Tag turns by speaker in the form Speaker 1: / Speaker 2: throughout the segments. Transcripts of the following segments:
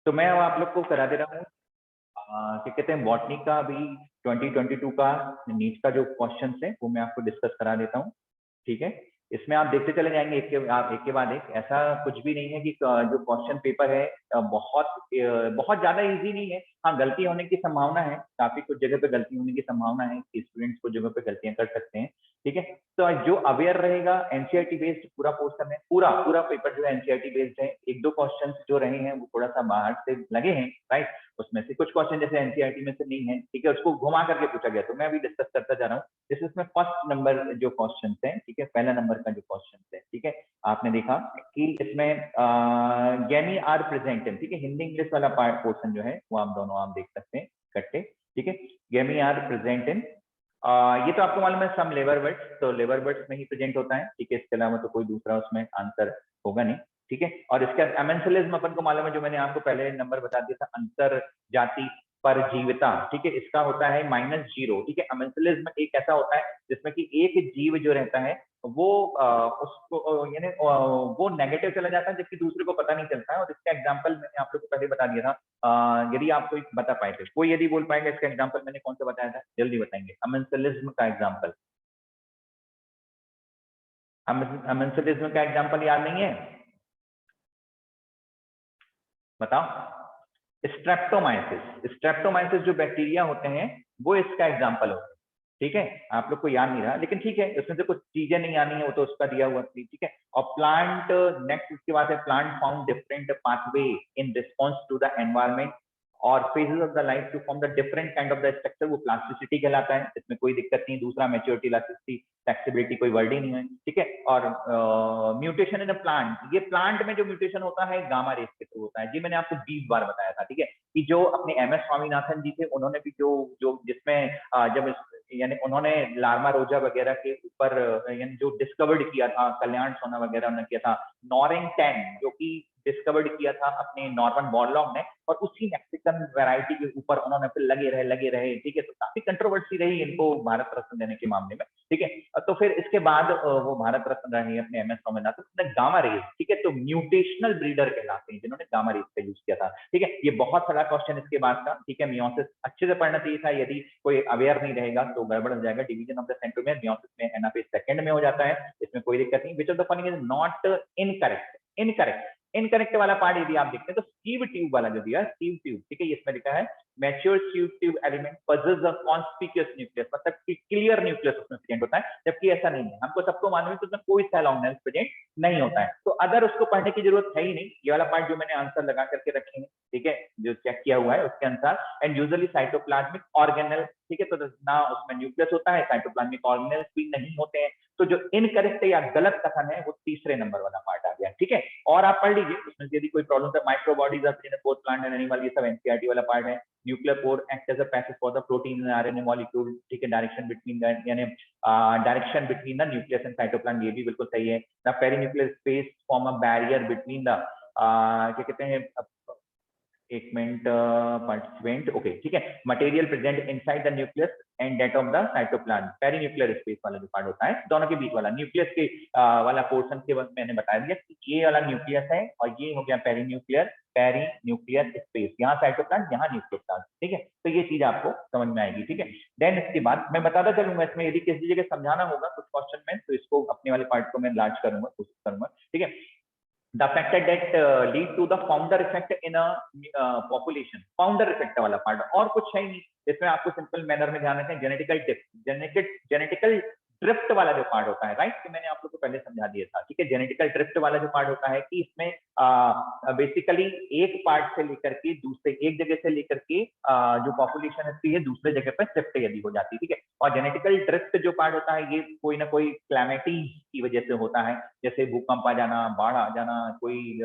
Speaker 1: तो मैं अब आप लोग को करा दे रहा हूँ क्या कहते हैं बॉटनी का अभी 2022 का नीट का जो क्वेश्चन है वो मैं आपको डिस्कस करा देता हूँ। ठीक है, इसमें आप देखते चले जाएंगे एक के बाद एक। ऐसा कुछ भी नहीं है कि जो क्वेश्चन पेपर है बहुत ज्यादा इजी नहीं है। हाँ, गलती होने की संभावना है, काफी कुछ जगह पे गलती होने की संभावना है कि स्टूडेंट्स कुछ जगह पे गलतियां कर सकते हैं। ठीक है, तो जो अवेयर रहेगा एनसीईआरटी बेस्ड पूरा पोर्शन है, पूरा पूरा पेपर जो है एनसीईआरटी बेस्ड है। एक दो क्वेश्चन जो रहे हैं वो थोड़ा सा बाहर से लगे हैं, राइट। उसमें से कुछ क्वेश्चन जैसे एनसीईआरटी में से नहीं है, ठीक है, उसको घुमा करके पूछा गया, तो मैं अभी डिस्कस करता जा रहा हूँ। जैसे इसमें फर्स्ट नंबर जो क्वेश्चन है, ठीक है, पहला नंबर का जो क्वेश्चन है, ठीक है, आपने देखा कि इसमें गेमी आर प्रेजेंट है, ठीक है, हिंदी इंग्लिश वाला पार्ट पोर्शन जो है वो आप दोनों आप देख सकते हैं इकट्ठे। ठीक है, गेमी आर प्रेजेंट इन ये तो आपको मालूम है सम लेबर वर्ड्स, तो लेबर वर्ड्स में ही प्रेजेंट होता है। ठीक है, इसके अलावा तो कोई दूसरा उसमें आंसर होगा नहीं। ठीक है, और इसका एमेंसलिज्म अपन को मालूम है, जो मैंने आपको पहले नंबर बता दिया था, अंतर जाति परजीविता। ठीक है, इसका होता है -0। ठीक है, एमेंसलिज्म एक ऐसा होता है जिसमें कि एक जीव जो रहता है वो उसको यानी वो नेगेटिव चला जाता है जबकि दूसरे को पता नहीं चलता है। और इसका एग्जांपल मैंने आप लोग को पहले बता दिया था। यदि आप कोई बता पाए थे, कोई यदि बोल पाएंगे इसका एग्जांपल मैंने कौन सा बताया था, जल्दी बताएंगे अमेंसलिज्म का एग्जांपल। अमेंसलिज्म का एग्जांपल याद नहीं है? बताओ। स्ट्रेप्टोमाइसिस, स्ट्रेप्टोमाइसिस जो बैक्टीरिया होते हैं वो इसका एग्जांपल होता है। ठीक है, आप लोग को याद नहीं रहा लेकिन ठीक है, उसमें से कुछ चीजें नहीं आनी है वो तो उसका दिया हुआ थी। ठीक है, और प्लांट नेक्स्ट उसके बाद है plant found different pathway in response to the environment और phases of the life to form the different kind of the structure, वो प्लास्टिसिटी कहलाता है। इसमें कोई दिक्कत नहीं। दूसरा मैच्योरिटी, इलास्टिसिटी, फ्लेक्सिबिलिटी, कोई वर्ड ही नहीं है। ठीक है, और म्यूटेशन इन अ प्लांट, ये प्लांट में जो म्यूटेशन होता है गामा रेस के थ्रू होता है। जी मैंने आपको 20 बार बताया था। ठीक है, कि जो अपने MS स्वामीनाथन जी थे उन्होंने भी जो जो जिसमें जब यानी उन्होंने लार्मा रोजा वगैरह के ऊपर यानी जो डिस्कवर्ड किया था, कल्याण सोना वगैरह उन्होंने किया था। नॉरिंग 10 जो कि डिस्कवर्ड किया था अपने नॉर्मन बॉरलॉग ने, और उसी मैक्सिकन वैरायटी के ऊपर उन्होंने फिर लगे रहे। ठीक है, तो काफी कंट्रोवर्सी रही इनको भारत रत्न देने के मामले में। ठीक है, तो फिर इसके बाद वो भारत रत्न रहे अपने MS स्वामीनाथन। गामा रेस, ठीक है, तो म्यूटेशनल ब्रीडर कहलाते हैं जिन्होंने गामा रेस का यूज किया था। ठीक है, ये बहुत सारा क्वेश्चन इसके बाद का। ठीक है, मियोसिस अच्छे से पढ़ना चाहिए था, यदि कोई अवेयर नहीं रहेगा तो गड़बड़ हो जाएगा। Division of the centromere meiosis में एनाफेज सेकंड में हो जाता है, इसमें कोई दिक्कत नहीं। विच of the following is not incorrect? Incorrect, incorrect वाला पार्ट यदि आप देखते हैं तो स्टीव ट्यूब वाला जो दिया है, स्टीव ट्यूब, ठीक है, इसमें लिखा है mature sieve tube element possess a conspicuous nucleus, मतलब कि क्लियर न्यूक्लियस उसमें प्रेजेंट होता है, जबकि ऐसा नहीं है। हमको सबको मालूम है कि उसमें कोई सेल ऑर्गेनेल प्रेजेंट नहीं होता है। तो अगर उसको पढ़ने की जरूरत है ही नहीं, ये वाला पार्ट जो मैंने आंसर लगा करके रखे हैं, ठीक है, जो चेक किया हुआ है उसके अनुसार, एंड यूजुअली साइटोप्लाज्मिक ऑर्गेनेल, ठीक है, तो ना उसमें न्यूक्लियस होता है, साइटोप्लाज्मिक ऑर्गेनेल भी नहीं होते हैं। तो जो इनकरेक्ट या गलत कथन है वो तीसरे नंबर वाला पार्ट आ गया। ठीक है, और आप पढ़ लीजिए उसमें यदि कोई प्रॉब्लम है। Microbodies of both plant and animal, ये सब एनसीईआरटी वाला पार्ट है। Nuclear pore act as a passage for the protein in RNA molecule, ठीक है, डायरेक्शन बिटवीन द यानी direction between the nucleus and cytoplasm, ये भी बिल्कुल सही है। The perinuclear space form a barrier between the क्या कहते हैं, एक मिनट, पार्टिसिपेंट, ओके, ठीक है, material present inside the nucleus and that of the cytoplasm, perinuclear space वाला जो पार्ट होता है दोनों के बीच वाला, न्यूक्लियस के वाला पोर्शन के वक्त मैंने बता दिया कि ये वाला न्यूक्लियस है और ये हो गया पेरीन्यूक्लियर स्पेस, यहाँ साइटोप्लाज्म, यहाँ न्यूक्लियोप्लाज्म। ठीक है, तो ये चीज आपको समझ में आएगी। ठीक है, देन इसके बाद मैं बताता चलूंगा इसमें यदि किसी जगह समझाना होगा कुछ क्वेश्चन में तो इसको अपने वाले पार्ट को मैं लार्ज करूंगा, कोशिश करूंगा। ठीक है, the factor that lead to the founder effect in a population, founder effect वाला पार्ट और कुछ है ही नहीं इसमें। आपको सिंपल मैनर में ध्यान रखें, जेनेटिकल ड्रिफ्ट वाला जो पार्ट होता है, राइट, कि मैंने आप लोग को पहले समझा दिया था। ठीक है, जेनेटिकल ड्रिफ्ट वाला जो पार्ट होता है कि इसमें बेसिकली एक पार्ट से लेकर के दूसरे, एक जगह से लेकर के जो पॉपुलेशन है दूसरे जगह पर शिफ्ट यदि हो जाती है। ठीक है, और जेनेटिकल ड्रिफ्ट जो पार्ट होता है ये कोई ना कोई क्लैमिटी की वजह से होता है, जैसे भूकंप आ जाना, बाढ़ आ जाना, कोई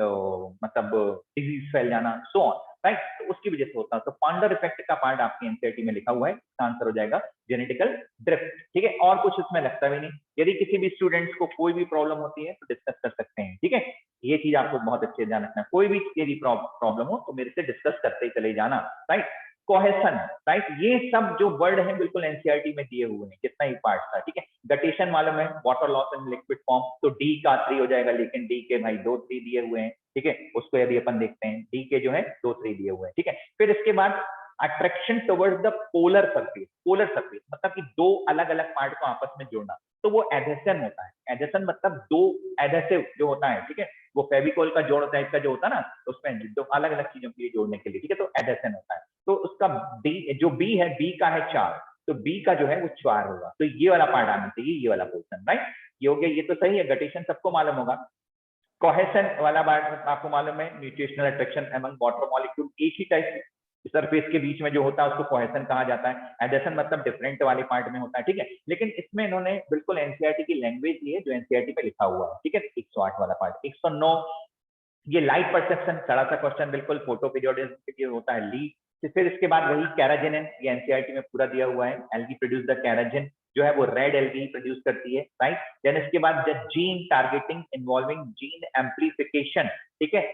Speaker 1: मतलब डिजीज फैल जाना, सो ऑन, राइट, तो उसकी वजह से होता है। तो फाउंडर इफेक्ट का पार्ट आपके एनसीईआरटी में लिखा हुआ है, इसका आंसर हो जाएगा जेनेटिकल ड्रिफ्ट। ठीक है, और कुछ इसमें लगता भी नहीं। यदि किसी भी स्टूडेंट्स को कोई भी प्रॉब्लम होती है तो डिस्कस कर सकते हैं। ठीक है, ये चीज आपको बहुत अच्छे से ध्यान रखना है, कोई भी यदि प्रॉब्लम हो तो मेरे से डिस्कस करते चले जाना, राइट। Cohesion, right. ये सब जो वर्ड है बिल्कुल एनसीईआरटी में दिए हुए हैं, कितना ही पार्ट था, ठीक है। गटेशन मालूम है, water loss in liquid form, तो डी का 3 हो जाएगा, लेकिन डी के भाई 2 3 दिए हुए हैं, ठीक है। उसको यदि अपन देखते हैं, डी के जो है 2 3 दिए हुए हैं, ठीक है। फिर इसके बाद attraction towards the polar surface. Polar surface मतलब कि दो अलग अलग पार्ट को आपस में जोड़ना, तो वो एडेशन होता है। एडेशन मतलब दो एडेसिव जो होता है, ठीक है, वो फेविकोल का जोड़ टाइप का जो होता है ना, तो उसमें दो अलग अलग चीजों के लिए जोड़ने के लिए, ठीक है, तो एडेशन होता है। तो उसका बी जो बी है, बी का है 4, तो बी का जो है वो 4 होगा, तो ये वाला पार्ट आना चाहिए, ये वाला पोर्शन, राइट। ये हो गया, ये तो सही है, गटेशन सबको मालूम होगा। कोहेशन वाला पार्ट आपको मालूम है, nutritional attraction among water molecule, एक ही टाइप सरफेस के बीच में जो होता है उसको कोहेशन कहा जाता है। एडेशन मतलब डिफरेंट वाले पार्ट में होता है, ठीक है। लेकिन इसमें इन्होंने बिल्कुल एनसीईआरटी की लैंग्वेज ली है जो एनसीईआरटी पे लिखा हुआ है, ठीक है। 108 वाला पार्ट। 109 ये लाइट परसेप्शन, बड़ा सा क्वेश्चन, बिल्कुल फोटो पीरियोडिसिटी होता है ली। फिर इसके बाद वही कैराजिन, ये एनसीईआरटी में पूरा दिया हुआ है, एल्गी प्रोड्यूस द कैराजिन, जो है वो रेड एल्गी प्रोड्यूस करती है, राइट। देन इसके बाद gene targeting involving gene amplification, ठीक है,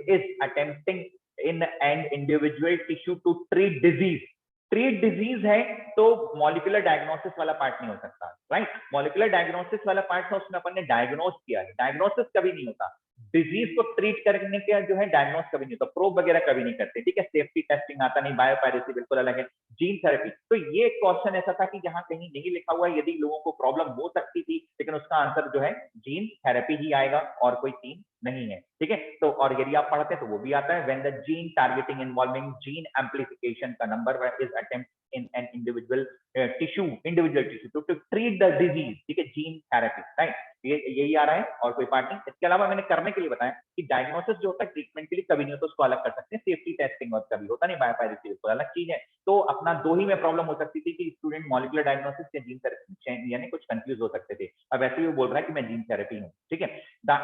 Speaker 1: is attempting in and individual tissue to treat disease. Treat disease है तो मॉलिक्यूलर डायग्नोसिस वाला पार्ट नहीं हो सकता, राइट। मॉलिक्यूलर डायग्नोसिस वाला पार्ट था, उसमें अपन ने डायग्नोस किया है, डायग्नोसिस कभी नहीं होता। डिजीज को ट्रीट करने के जो है डायग्नोस कभी नहीं होता, प्रोब वगैरह कभी नहीं करते, ठीक है। सेफ्टी टेस्टिंग आता नहीं, बायोपायरेसी बिल्कुल अलग है। जीन थेरेपी, तो ये क्वेश्चन ऐसा था कि जहां कहीं नहीं लिखा हुआ है, यदि लोगों को प्रॉब्लम हो सकती थी, लेकिन उसका आंसर जो है जीन थेरेपी ही आएगा, और कोई चीज नहीं है, ठीक है। तो और यदि आप पढ़ते हैं तो वो भी आता है, when the gene targeting involving gene amplification का number is attempt in an individual tissue to treat the disease, ठीक है, जीन थेरेपी, राइट। ये यही आ रहा है, और कोई पार्ट नहीं। इसके अलावा मैंने करने के लिए बताया कि डायग्नोसिस जो होता है ट्रीटमेंट के लिए कभी नहीं होता, उसको अलग कर सकते हैं, सेफ्टी टेस्टिंग और कभी होता नहीं, बायोपायरेसी बिल्कुल अलग चीज है। तो अपना दो ही में प्रॉब्लम हो सकती थी कि स्टूडेंट मॉलिक्यूलर डायग्नोसिस या जीन थेरेपी यानी कुछ कंफ्यूज हो सकते थे। अब वैसे ही वो बोल रहा है कि मैं जीन थेरेपी हूँ, ठीक है। The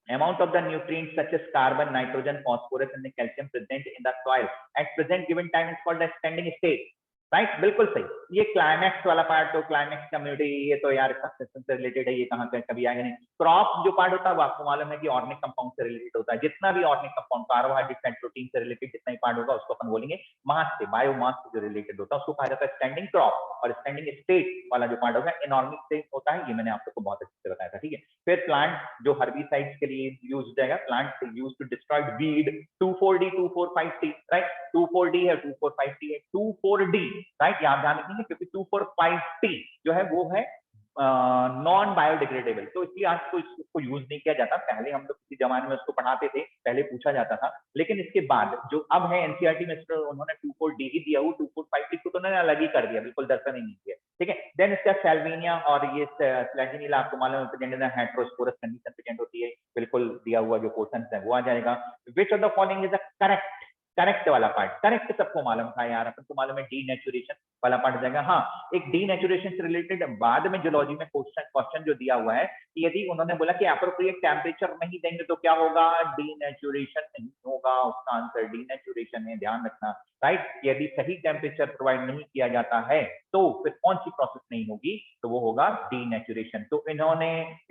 Speaker 1: amount of the nutrients such as carbon, nitrogen, phosphorus and the calcium present in the soil at present given time is called the standing state, right. बिल्कुल सही। ये क्लाइमैक्स वाला पार्ट, तो climax community, ये तो यार succession से related है, ये कहाँ कभी आएगा नहीं। क्रॉप जो पार्ट होता है वो आपको मालूम है कि ऑर्गेनिक कंपाउंड से रिलेटेड होता है, जितना भी organic compound, carbohydrate, fat, protein से रिलेटेड जितना ही पार्ट होगा उसको अपन बोलेंगे मास से, बायोमास से जो रिलेटेड होता है उसको कहा जाता है स्टैंडिंग क्रॉप। और स्टैंडिंग स्टेट वाला जो पार्ट होगा इनऑर्गेनिक स्टेट होता है, ये मैंने आप सबको बहुत अच्छे से बताया था, ठीक है। फिर प्लांट जो हर्बिसाइड्स के लिए यूज हो जाएगा, plant use to destroy weed, 2,4-D 2,4,5-T, right. 2,4-D है, 2,4,5-T है, 2,4-D, राइट। यहाँ ध्यान रखेंगे क्योंकि 2,4,5-T जो है वो है नॉन बायोडिग्रेडेबल, तो इसलिए आज तो इसको यूज नहीं किया जाता। पहले हम लोग किसी जमाने में उसको पढ़ाते थे, पहले पूछा जाता था, लेकिन इसके बाद जो अब है एनसीईआरटी में उन्होंने 2,4-D ही दिया, वो 2,4,5-T को तो उन्होंने अलग ही कर दिया, बिल्कुल दर्शन ही नहीं किया, ठीक है। देन इसका सेल्विनिया और ये स्लैजिनिला आपको मालूम है हेट्रोस्पोरस कंडीशन प्रेजेंट होती है, बिल्कुल दिया हुआ जो पोर्शन है वो आ जाएगा। विच of the following is a correct, correct वाला पार्ट, करेक्ट सबको मालूम था यार, अपन को मालूम है डीनेचुरेशन वाला पार्ट जाएगा। हाँ, एक डीनेचुरेशन से रिलेटेड बाद में जूलॉजी में क्वेश्चन जो दिया हुआ है कि यदि उन्होंने बोला कि अप्रोप्रिएट टेम्परेचर नहीं देंगे तो क्या होगा, डीनेचुरेशन नहीं होगा, उसका आंसर डीनेचुरेशन है, ध्यान रखना, राइट। यदि सही टेम्परेचर प्रोवाइड नहीं किया जाता है तो फिर कौन सी प्रोसेस नहीं होगी, तो वो होगा डीनेचुरेशन। तो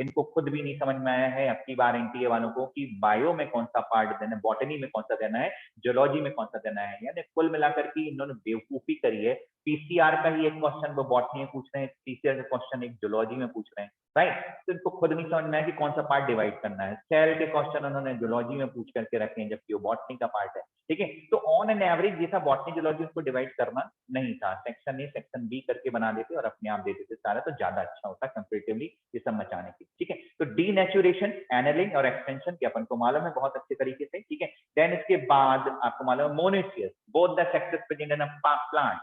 Speaker 1: इनको खुद भी नहीं समझ में आया है अब की वार एनटीए वालों को कि बायो में कौन सा पार्ट देना है, बॉटनी में कौन सा देना है, जूलॉजी में कौन सा देना है, यानी कुल मिलाकर के इन्होंने बेवकूफी करी है। पीसीआर का ही एक क्वेश्चन वो बॉटनी में पूछ रहे हैं, पीसीआर का क्वेश्चन एक जूलॉजी में पूछ रहे हैं, राइट। तो इनको खुद नहीं समझ में आया कि कौन सा पार्ट डिवाइड करना है। सेल के क्वेश्चन उन्होंने जूलॉजी में पूछ करके रखे हैं, जबकि वो बॉटनी का पार्ट है, ठीक है। तो ऑन एन एवरेज ये था बॉटनी जूलॉजी को डिवाइड करना नहीं था, सेक्शन ए सेक्शन बी करके बना देते और अपने आप दे देते सारा, तो ज्यादा अच्छा होता कंपेरेटिवली ये सब मचाने की, ठीक है। तो डीनेचुरेशन, एनलिंग और एक्सटेंशन के अपन को मालूम है बहुत अच्छे तरीके से, ठीक है। देन इसके बाद आपको मालूम है monoecious, both the sexes present in a plant,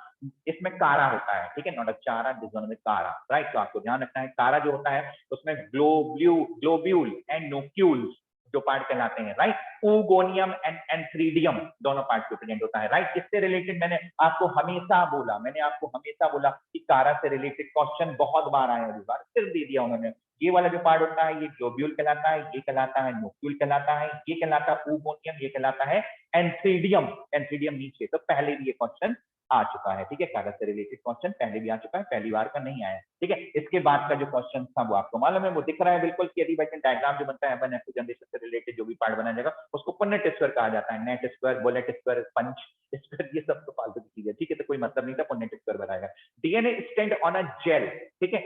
Speaker 1: इसमें कारा होता है, ठीक है, नॉट अ चारा, दिस वन में कारा, राइट। तो आपको ध्यान रखना है कारा जो होता है उसमें ग्लोब्यूल एंड नोक्यूल्स जो पार्ट कहलाते हैं, राइट। ऊगोनियम एंड एंथ्रीडियम दोनों पार्ट प्रेजेंट होता है, राइट। इससे रिलेटेड मैंने आपको हमेशा बोला कि कारा से रिलेटेड क्वेश्चन बहुत बार आए, अभी बार फिर दे दिया उन्होंने। ये वाला जो पार्ट होता है ये ग्लोब्यूल कहलाता है, ये कहलाता है नोक्यूल कहलाता है, ये कहलाता है ऊगोनियम, ये कहलाता है एंथ्रीडियम, एंथ्रीडियम नीचे, तो पहले भी ये क्वेश्चन आ चुका है, ठीक है। कागज से रिलेटेड क्वेश्चन पहले भी आ चुका है, पहली बार का नहीं आया, ठीक है। इसके बाद का जो क्वेश्चन था वो आपको मालूम है, वो दिख रहा है बिल्कुल कि एडिबाइटन डायग्राम जो बनता है F1 F2 जनरेशन से रिलेटेड जो भी पार्ट बनाया जाएगा उसको पुन्नेट स्क्वायर कहा जाता है। नेट स्क्वायर, बुलेट स्क्वायर, पंच स्क्वायर, ये सब तो फालतू की चीज है, ठीक है। तो कोई मतलब नहीं था, पुन्नेट स्क्वायर बनाएगा। DNA stained on a gel, ठीक है,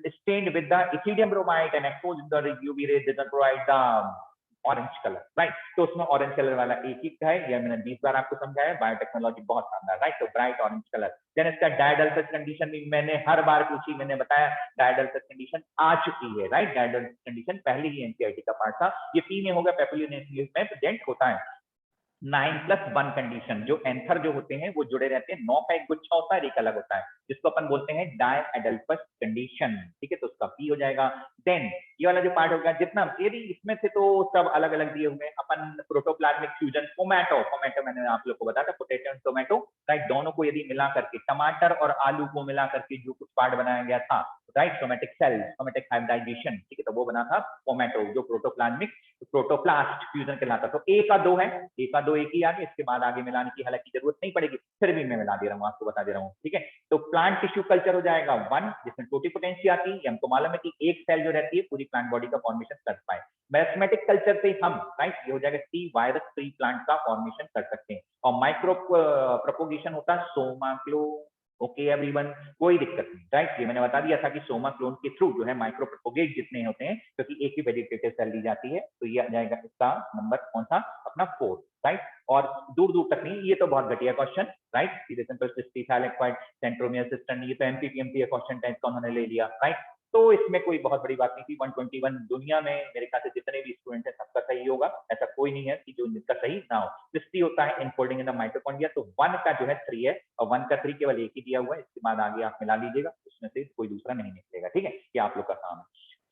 Speaker 1: stained with the ethidium bromide and exposed in the UV rays that provide the orange colour, right. तो उसमें ऑरेंज कलर वाला एक ही है, यह मैंने 20 बार आपको समझाया, बायोटेक्नोलॉजी बहुत शानदार, राइट। तो ब्राइट ऑरेंज कलर। देन इसका डायडल्फस कंडीशन भी मैंने हर बार पूछी, मैंने बताया डायडल्फस कंडीशन आ चुकी है, राइट। डायडल्फस कंडीशन पहले ही एनसीईआरटी का पार्ट था, ये पी में होगा, पेपियोनेफ्राइटिस में प्रेजेंट होता है। 9+1 कंडीशन, जो एंथर जो होते हैं वो जुड़े रहते हैं, 9 का एक गुच्छा होता है, एक अलग होता है, जिसको अपन बोलते हैं डायएडल्फस कंडीशन, ठीक है। तो उसका पी हो जाएगा। देन ये वाला जो पार्ट होगा, जितना यदि इसमें से तो सब अलग अलग दिए हुए हैं। अपन प्रोटोप्लाज्मिक फ्यूजन, टोमेटो मैंने आप लोग को बताया था, पोटैटो एंड टोमेटो, राइट। दोनों को यदि मिला करके, टमाटर और आलू को मिला करके जो कुछ पार्ट बनाया गया था, right, somatic cell, somatic hybridization, ठीक है। तो वो बना था टोमेटो, जो प्रोटोप्लाज्मिक प्रोटोप्लास्ट फ्यूजन कहलाता। तो ए का 2 है, ए का 2 एक ही आगे, इसके बाद आगे मिलाने की हालांकि जरूरत नहीं पड़ेगी, फिर भी मैं मिला दे रहा हूँ, आपको बता दे रहा हूँ, ठीक है। तो प्लांट टिश्यू कल्चर हो जाएगा 1, जिसमें टोटिपोटेंसी आती है। हमको मालूम है कि एक सेल जो रहती है पूरी प्लांट बॉडी का फॉर्मेशन कर पाए। मैथमेटिक कल्चर से हम, राइट, ये हो जाएगा सी, वायरस फ्री प्लांट का फॉर्मेशन कर सकते हैं। और माइक्रो प्रोपोगेशन होता है सोमा क्लो, ओके एवरीवन, कोई दिक्कत नहीं, राइट। ये मैंने बता दिया था कि सोमा क्लोन के थ्रू जो है माइक्रो प्रोपोगेट जितने होते हैं, क्योंकि एक ही वेजिटेटिव सेल ली जाती है। तो ये आ जाएगा इसका नंबर कौन सा, अपना 4, राइट। और दूर दूर तक नहीं, ये तो बहुत घटिया क्वेश्चन, राइट। सीधे सिंपल सिस्टीथाइलेक्वाइड सेंट्रोमियर सिस्टम, ये तो एमपीपीएमसी क्वेश्चन टाइप का उन्होंने ले लिया, राइट। तो इसमें कोई बहुत बड़ी बात नहीं थी। 121 दुनिया में मेरे ख्याल से जितने भी स्टूडेंट हैं सबका सही होगा, ऐसा कोई नहीं है कि जो जिसका सही ना हो। 60 होता है इनफोल्डिंग इन द माइटोकॉन्ड्रिया, तो 1 का जो है 3 है, और 1 का 3 केवल एक ही दिया हुआ है, इसके बाद आगे आप मिला लीजिएगा, उसमें से कोई दूसरा नहीं निकलेगा, ठीक है। ये आप लोग का काम है।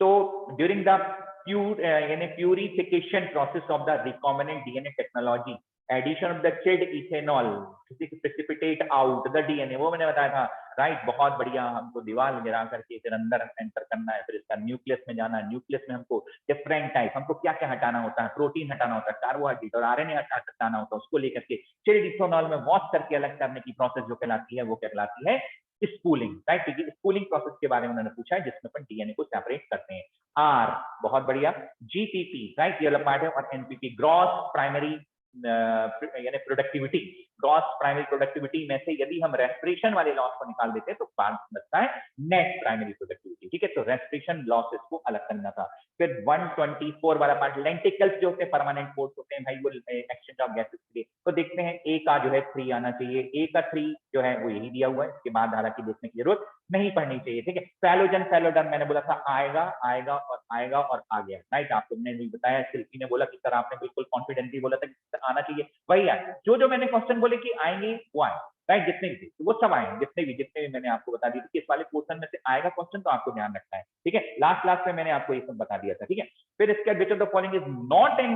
Speaker 1: तो ड्यूरिंग द यानी purification process of the recombinant DNA technology, addition of the chilled ethanol precipitate out the DNA, वो मैंने बताया था, राइट। बहुत बढ़िया, हमको दीवार गिरा करके फिर अंदर एंटर करना है, फिर इसका न्यूक्लियस में जाना है। न्यूक्लियस में हमको डिफरेंट टाइप, हमको क्या क्या हटाना होता है, प्रोटीन हटाना होता है, कार्बोहाइड्रेट और आरएनए हटाना होता है, उसको लेकर के चिल्ड इथेनॉल में वॉश करके अलग करने की प्रोसेस जो कहलाती है वो कहलाती है स्पूलिंग, राइट। क्योंकि स्पूलिंग प्रोसेस के बारे में उन्होंने पूछा है, जिसमें अपन डीएनए को सेपरेट करते हैं। आर, बहुत बढ़िया, जीपीपी, राइट, ये वाला पार्ट है। और एनपीपी, ग्रॉस प्राइमरी यानी प्रोडक्टिविटी, ग्रॉस प्राइमरी प्रोडक्टिविटी में से यदि हम रेस्पिरेशन वाले लॉस को निकाल देते हैं तो पार्ट बचता है नेट प्राइमरी प्रोडक्टिविटी, ठीक है। तो रेस्पिरेशन लॉसेस को अलग करना था। फिर 124 वाला पार्ट, लेंटिकल्स जो होते हैं परमानेंट पोर्स होते हैं भाई, वो एक्सचेंज ऑफ गैसेस के लिए। तो देखते हैं ए का जो है 3 आना चाहिए, ए का 3 जो है वो यही दिया हुआ है, इसके बाद हालांकि देखने की जरूरत नहीं पड़नी चाहिए, ठीक है। फैलोजन फैलोडर्म मैंने बोला था आएगा आएगा और आएगा और आ गया, राइट। आप लोगों ने भी बताया, शिल्पी ने बोला कि सर आपने बिल्कुल कॉन्फिडेंटली बोला था कि आना चाहिए, वही आए। जो जो मैंने क्वेश्चन बोले कि आएंगे वो आए, राइट। जितने भी थे तो वो सब आएंगे, जितने भी मैंने आपको बता दी थी कि इस वाले पोर्शन में से आएगा क्वेश्चन, तो आपको ध्यान रखना है, ठीक है। लास्ट में मैंने आपको ये सब बता दिया था, ठीक है। फिर इसके विच of the following is not an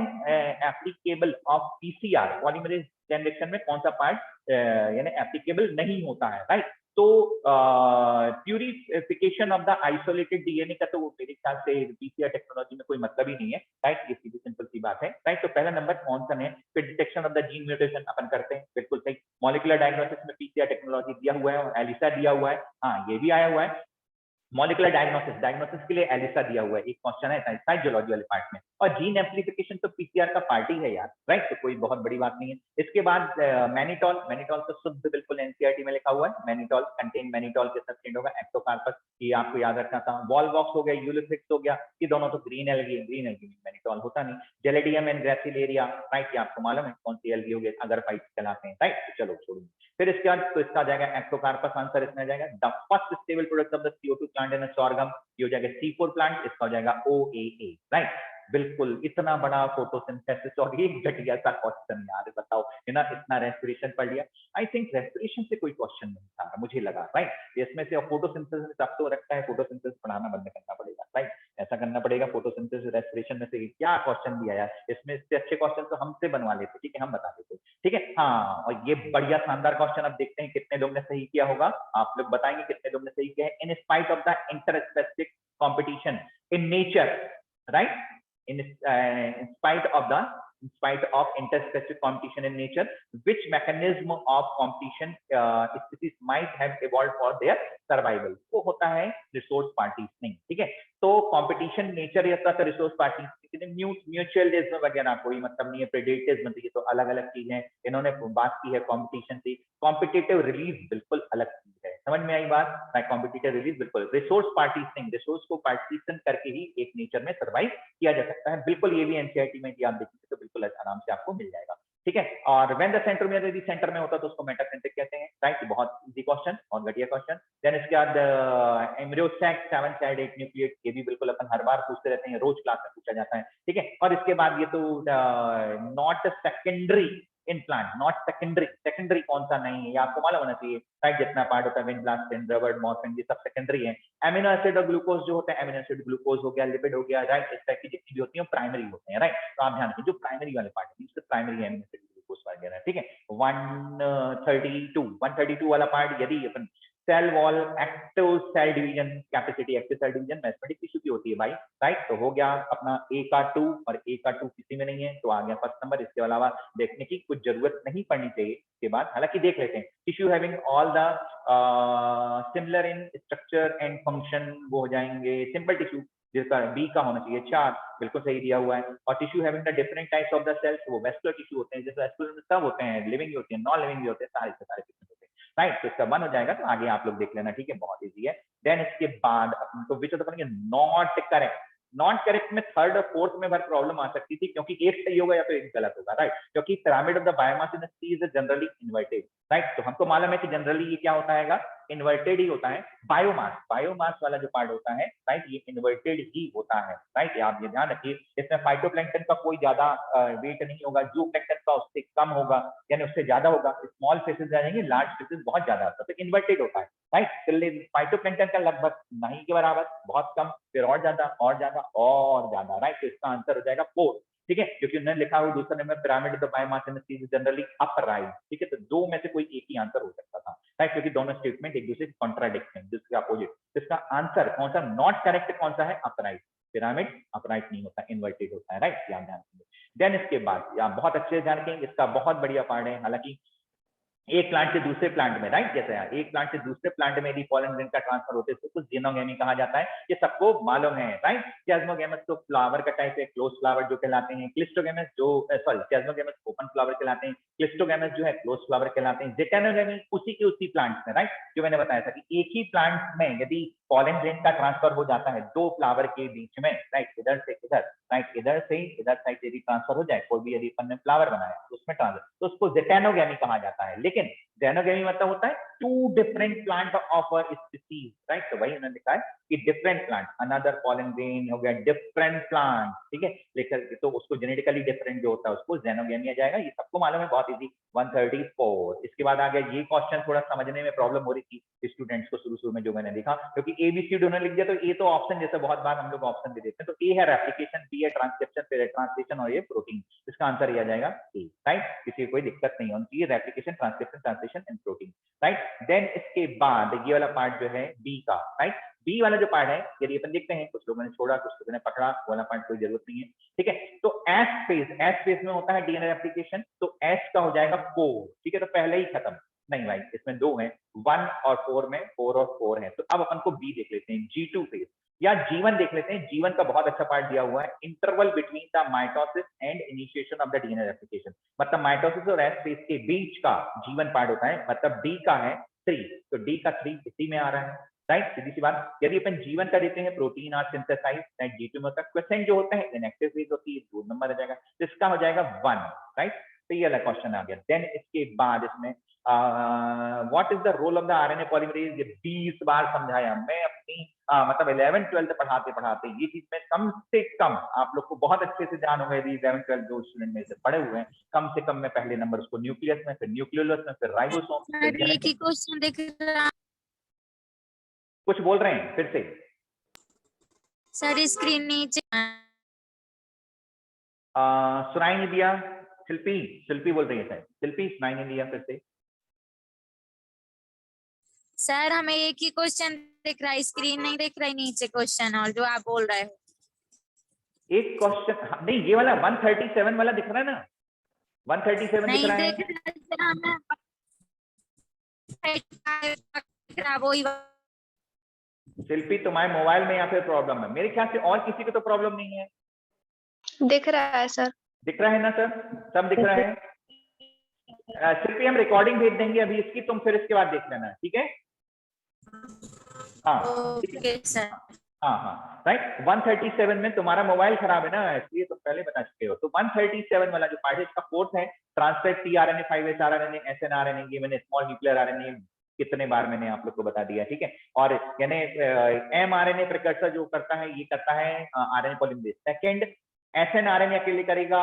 Speaker 1: applicable of PCR, polymerase generation में कौन सा पार्ट यानी एप्लीकेबल नहीं होता है, राइट। तो purification of the isolated DNA का तो मेरे ख्याल से पीसीआर टेक्नोलॉजी में कोई मतलब ही नहीं है, राइट। ये सीधी सिंपल सी बात है, राइट। तो पहला नंबर कौन है, फिर detection of the gene mutation अपन करते हैं, बिल्कुल सही। मॉलिक्यूलर डायग्नोसिस में पीसीआर टेक्नोलॉजी दिया हुआ है और एलिसा दिया हुआ है, हाँ ये भी आया हुआ है। मॉलिकुलर डायग्नोसिस के लिए एलिसा दिया हुआ है, एक क्वेश्चन है साइटोलॉजी वाले पार्ट में। और जीन एम्प्लीफिकेशन तो पीसीआर का पार्ट ही है यार, राइट। तो कोई बहुत बड़ी बात नहीं है। इसके बाद मैनिटॉल तो शुद्ध बिल्कुल एनसीईआरटी में लिखा हुआ है, मैनिटॉल कंटेन, मैनिटॉल के साथ चेंज होगा एक्टोकार्पस, ये आपको याद रखना था। वॉलवॉक्स हो गया, यूलिफ्रिक्स हो गया, ये दोनों तो ग्रीन एल्गी में मैनिटॉल होता नहीं। जेलेडियम एंड ग्रेसिलेरिया, राइट, ये आपको मालूम है कौन सी एल्गी हो गई, अगर फाइट कहलाते हैं, राइट। तो चलो छोड़िए। फिर इसके बाद तो इसका आ जाएगा एक्टोकार्पस, आंसर इसमें आ जाएगा। The first stable product of the CO2 plant in sorghum, ये हो जाएगा C4 प्लांट, इसका हो जाएगा OAA, राइट। बिल्कुल, इतना बड़ा फोटोसिंथेसिस और एक घटिया सा क्वेश्चन यार, बताओ, है ना। इतना रेस्पिरेशन पढ़ लिया, आई थिंक रेस्पिरेशन से कोई क्वेश्चन नहीं था मुझे लगा, राइट। इसमें से फोटोसिंथेसिस अब तो रखता है, फोटोसिंथेसिस पढ़ाना बंद करना पड़ेगा, राइट। ऐसा करना पड़ेगा, फोटोसिंथेसिस रेस्पिरेशन में से क्या क्वेश्चन दिया यार, इसमें से अच्छे क्वेश्चन तो हमसे बनवा लेते, ठीक है, हम बता देते, ठीक है। हाँ, और ये बढ़िया शानदार क्वेश्चन, अब देखते हैं कितने लोग ने सही किया होगा, आप लोग बताएंगे कितने लोग ने सही किया है। In spite of the inter specific competition in nature, right, in spite of the in spite of interspecific competition in nature, which mechanism of competition species might have evolved for their survival? वो होता है resource partitioning, ठीक है। तो competition nature या तो resource partitioning, mutualism वगैरह कोई मतलब नहीं है, प्रेडेटिज्म, ये तो अलग अलग चीज है। इन्होंने बात की है कंपटीशन से। कॉम्पिटिटिव रिलीज बिल्कुल अलग चीज है, समझ में आई बात? कॉम्पिटिटिव रिलीज बिल्कुल। रिसोर्स पार्टीशनिंग, रिसोर्स को पार्टीशन करके ही एक नेचर में सर्वाइव किया जा सकता है, बिल्कुल। ये भी एनसीईआरटी में आप देखेंगे तो बिल्कुल आराम से आपको मिल जाएगा, ठीक है। और व्हेन द सेंट्रोमियर यदि सेंटर में होता है तो उसको मेटासेंट्रिक कहते हैं, राइट। बहुत इजी क्वेश्चन और घटिया क्वेश्चन। देन इसके बाद एम्ब्रियो सैक 7 साइड 8 न्यूक्लिएट, ये भी बिल्कुल अपन हर बार पूछते रहते हैं, रोज क्लास में पूछा जाता है, ठीक है। और इसके बाद ये तो not secondary in plant, not secondary, secondary कौन सा नहीं है ये आपको मालूम होना चाहिए, राइट। जितना पार्ट होता है विंड ब्लास्ट, रबड़, मॉर्फिन, ये सब सेकेंडरी है। एमिनो एसिड और ग्लूकोज जो होता है, एमिनो एसिड ग्लूकोज हो गया, लिपिड हो गया, राइट। इस टाइप की जितनी भी होती है प्राइमरी होते हैं, राइट। तो आप ध्यान रखिए जो प्राइमरी वाले पार्ट है उसके प्राइमरी एमिनो एसिड ग्लूकोज वगैरह, ठीक है। 132 वाला पार्ट, यदि अपन cell wall, active cell division capacity, active cell division meristematic tissue की होती है भाई, राइट। तो हो गया अपना ए का 2 और ए का 2 किसी में नहीं है, तो आ गया फर्स्ट नंबर। इसके अलावा देखने की कुछ जरूरत नहीं पड़नी चाहिए इसके बाद, हालांकि देख लेते हैं। Tissue having all the similar in structure and function, वो हो जाएंगे सिंपल टिश्यू, जिसका बी का होना चाहिए 4, बिल्कुल सही दिया हुआ है। और tissue having the different types of the cells, वो वेस्कुलर टिश्यू होते हैं, जैसे वेस्कुलर में सब होते हैं, लिविंग भी होते हैं, नॉन लिविंग भी होते हैं, सारे के सारे होते हैं, राइट। तो इसका 1 हो जाएगा, तो आगे आप लोग देख लेना, ठीक है, बहुत इजी है। देन इसके बाद अपन को विच of the not correct, not correct में थर्ड और फोर्थ में बहुत प्रॉब्लम आ सकती थी, क्योंकि एक सही होगा या तो एक गलत होगा, राइट। क्योंकि pyramid of the biomass in sea is generally inverted, right. तो हमको मालूम है कि जनरली ये क्या होता है, इन्वर्टेड ही होता है। बायोमास, बायोमास वाला जो पार्ट होता है, राइट, ये इन्वर्टेड ही होता है, राइट। आप ये ध्यान रखिए, इसमें फाइटोप्लैंक्टन का कोई ज्यादा वेट नहीं होगा, जू प्लैंक्टन का उससे कम होगा, यानी उससे ज्यादा होगा। स्मॉल फिशेज आ जाएंगे, लार्ज फिशेज बहुत ज्यादा होता है, तो इन्वर्टेड होता है, राइट। फाइटोप्लैंक्टन का लगभग नहीं के बराबर, बहुत कम, फिर और ज्यादा और ज्यादा और ज्यादा, राइट। तो इसका आंसर हो जाएगा 4, ठीक है। क्योंकि उन्होंने लिखा हुआ दूसरे number pyramid of the biomass in sea is generally upright, ठीक है। तो दो में से कोई एक ही आंसर हो सकता था, राइट, क्योंकि दोनों स्टेटमेंट एक दूसरे से कॉन्ट्राडिक्ट हैं, जिसके अपोजिट। इसका आंसर कौन सा, नॉट करेक्ट कौन सा है, अपराइट। पिरामिड अपराइट नहीं होता, इन्वर्टेड होता है, राइट। ध्यान रखिए। देन इसके बाद आप बहुत अच्छे से जान रखेंगे, इसका बहुत बढ़िया पार्ट है, हालांकि एक प्लांट से दूसरे प्लांट में, राइट, जैसे यार एक प्लांट से दूसरे प्लांट में यदि पॉलन ग्रेन का ट्रांसफर होते हैं तो जीनोगेमी कहा जाता है, ये सबको मालूम है, राइट। प्लाज्मोगेमस तो फ्लावर का टाइप है, क्लोज फ्लावर जो कहलाते हैं। क्लिस्टोगेमस जो प्लाज्मोगेमस ओपन फ्लावर कहलाते हैं, क्लिस्टोगेमस जो है क्लोज फ्लावर कहलाते हैं। जेटेनोगेमी उसी के उसी प्लांट में, राइट, जो मैंने बताया था कि एक ही प्लांट में यदि पॉलन ग्रेन का ट्रांसफर हो जाता है दो फ्लावर के बीच में, राइट, इधर से इधर, राइट, इधर से इधर साइड यदि ट्रांसफर हो जाए, कोई भी यदि अपन ने फ्लावर बनाया तो उसमें ट्रांसफर, तो उसको जेटेनोगेमी कहा जाता है। लेकिन जेनोगेमी मतलब होता है two different plant of a species, right. तो वही उन्होंने लिखा है कि different plant, another pollen grain हो गया डिफरेंट प्लांट, ठीक है। लेकर तो उसको जेनेटिकली डिफरेंट जो होता है उसको जेनोगेमी आ जाएगा, ये सबको मालूम है, बहुत इजी। 134। इसके बाद आ गया ये क्वेश्चन, थोड़ा समझने में प्रॉब्लम हो रही थी स्टूडेंट्स को शुरू में जो मैंने देखा, क्योंकि एबीसी उन्होंने लिख दिया, तो ए तो ऑप्शन जैसे बहुत बार हम लोग ऑप्शन भी देते हैं, तो ए है रेप्लिकेशन, बी है ट्रांसक्रिप्शन, फिर है ट्रांसलेशन और ये प्रोटीन। इसका आंसर ये आ जाएगा ए, राइट। किसी को कोई दिक्कत नहीं होनी चाहिए, replication, transcription, translation and protein, right. Then इसके बाद ये वाला पार्ट जो है बी का, राइट, बी वाला जो पार्ट है यदि अपन देखते हैं, कुछ लोगों ने छोड़ा कुछ लोगों ने पकड़ा, वाला पार्ट कोई जरूरत नहीं है, ठीक है। तो एस फेज में होता है डीएनए रेप्लिकेशन, तो एस का हो जाएगा 4, ठीक है। तो पहले ही खत्म, नहीं भाई इसमें 2 है, 1 और 4 में 4 और 4 है। तो अब अपन को बी देख लेते हैं, G2 फेज या जीवन देख लेते हैं। जीवन का बहुत अच्छा पार्ट दिया हुआ है, interval between the mitosis and initiation of the DNA replication, मतलब माइटोसिस और एस फेज के बीच का जीवन पार्ट होता है, मतलब डी का है 3, तो डी का 3 इसी में आ रहा है, राइट। सीधी सी बात, यदि अपन जीवन का देते हैं protein are synthesise, right, G2 में होता है। क्वेश्चन जो होता है इनएक्टिव फेज होती है, 2 नंबर आ जाएगा, तो इसका हो जाएगा 1, राइट। तो ये वाला क्वेश्चन आ गया। देन इसके बाद इसमें what is the role of the RNA polymerase, ये 20 बार समझाया मैं अपनी मतलब 11 12 पढ़ाते पढ़ाते, ये चीज में कम से कम आप लोग को बहुत अच्छे से जान होगा यदि 11 12 जो स्टूडेंट में से पढ़े हुए हैं, कम से कम में पहले नंबर उसको न्यूक्लियस में, फिर न्यूक्लियोलस में, फिर राइबोसोम, फिर जेनेटिक।
Speaker 2: क्वेश्चन देख रहा
Speaker 1: कुछ बोल रहे हैं फिर से
Speaker 2: सर, स्क्रीन नीचे
Speaker 1: सुनाई नहीं दिया। शिल्पी, शिल्पी बोल रही है सर, शिल्पी सुनाई नहीं दिया फिर से।
Speaker 2: सर, हमें एक ही क्वेश्चन दिख रहा है, स्क्रीन नहीं दिख रही नीचे क्वेश्चन, और जो आप बोल रहे हो
Speaker 1: एक क्वेश्चन नहीं, ये वाला 137 वाला दिख रहा है ना, 137 दिख
Speaker 2: नहीं
Speaker 1: रहा है।
Speaker 2: देख रहा सर हमें वही
Speaker 1: शिल्पी तुम्हारे मोबाइल में या फिर प्रॉब्लम है? मेरे ख्याल से और किसी को तो प्रॉब्लम नहीं है।
Speaker 3: दिख रहा है सर।
Speaker 1: दिख रहा है ना सर, सब दिख रहा है। शिल्पी हम रिकॉर्डिंग भेज देंगे अभी इसकी, तुम फिर इसके बाद देख लेना, ठीक है? हाँ ठीक है।
Speaker 2: Okay sir.
Speaker 1: हाँ हाँ राइट। 137 में तुम्हारा मोबाइल खराब है ना, इसलिए तुम पहले बता चुके हो। तो 137 वाला जो पार्ट है इसका फोर्थ है ट्रांसफेक्ट टीआरएनए 5s आरएनए एसएनआरएनए, ये मैंने स्मॉल न्यूक्लियर आरएनए कितने बार मैंने आप लोग को बता दिया, ठीक है? और यानी एमआरएनए प्रिकर्सर जो करता है ये करता है आरएनए पॉलीमरेज। सेकंड एसएनआरएनए अकेले करेगा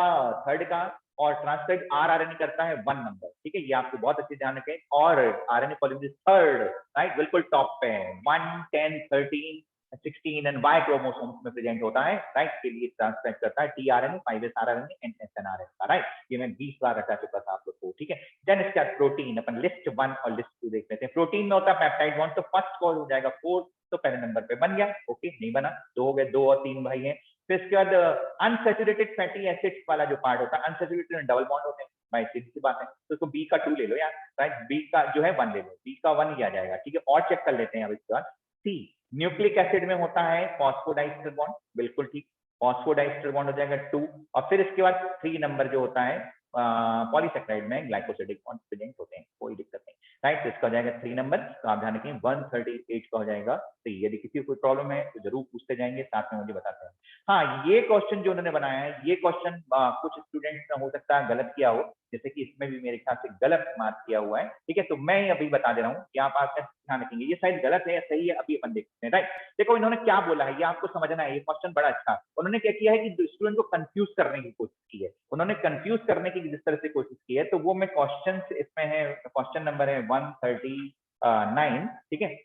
Speaker 1: थर्ड का, और ट्रांसफेक्ट आरआरएनए करता है 1 नंबर, ठीक है? ये आपको बहुत अच्छे ध्यान रखें। और आरएनए पॉलीमरेज थर्ड राइट बिल्कुल टॉप पे है, 1, 10, 13, 16 एंड वाई क्रोमोसोम्स में प्रेजेंट होता है, राइट? के लिए ट्रांसक्राइब करता है टीआरएनए 5s आरआरएनए एंड एसएनआरएनए का, राइट? ये मैं 20 बार रटा चुका था आप लोग को, ठीक है? देन इसके बाद प्रोटीन, अपन लिस्ट 1 और लिस्ट 2 देख लेते हैं। प्रोटीन में होता है पेप्टाइड बॉन्ड, तो फर्स्ट कॉल हो जाएगा 4, तो पहले नंबर पे बन गया, ओके? नहीं बना, 2 हो गए, 2 और 3 भाई हैं। फिर इसके बाद अनसैचुरेटेड फैटी एसिड्स वाला जो पार्ट होता है, अनसैचुरेटेड में डबल बॉन्ड होते हैं भाई, सीधी सी बात है। तो इसको बी का 2 ले लो यार, राइट? बी का जो है 1 ले लो, बी का 1 ही आ जाएगा, ठीक है? और चेक कर लेते हैं अब इसके बाद। सी न्यूक्लिक एसिड में होता है फॉस्फोडाइस्टर बॉन्ड, बिल्कुल ठीक, फॉस्फोडाइस्टर बॉन्ड हो जाएगा 2। और फिर इसके बाद 3 नंबर जो होता है पॉलीसेक्राइड में ग्लाइकोसिडिक बॉन्ड प्रेजेंट होते हैं, कोई दिक्कत नहीं, राइट? तो इसका हो जाएगा 3 नंबर। तो आप ध्यान रखें 138 का हो जाएगा। तो यदि किसी को कोई प्रॉब्लम है तो जरूर पूछते जाएंगे, साथ में मुझे बताते हैं। हाँ, ये क्वेश्चन जो उन्होंने बनाया है, ये क्वेश्चन कुछ स्टूडेंट्स ने हो सकता है गलत किया हो, जैसे कि इसमें भी मेरे ख्याल से गलत मार्क किया हुआ है, ठीक है? तो मैं अभी बता दे रहा हूँ कि आप ध्यान रखेंगे, ये शायद गलत है या सही है, अभी अपन देखते हैं, राइट? देखो इन्होंने क्या बोला है, ये आपको समझना है। ये क्वेश्चन बड़ा अच्छा, उन्होंने क्या किया है कि स्टूडेंट को कंफ्यूज करने की कोशिश की है। उन्होंने कंफ्यूज करने की जिस तरह से कोशिश की है, तो वो मैं क्वेश्चन इसमें है, क्वेश्चन नंबर है 139, ठीक है?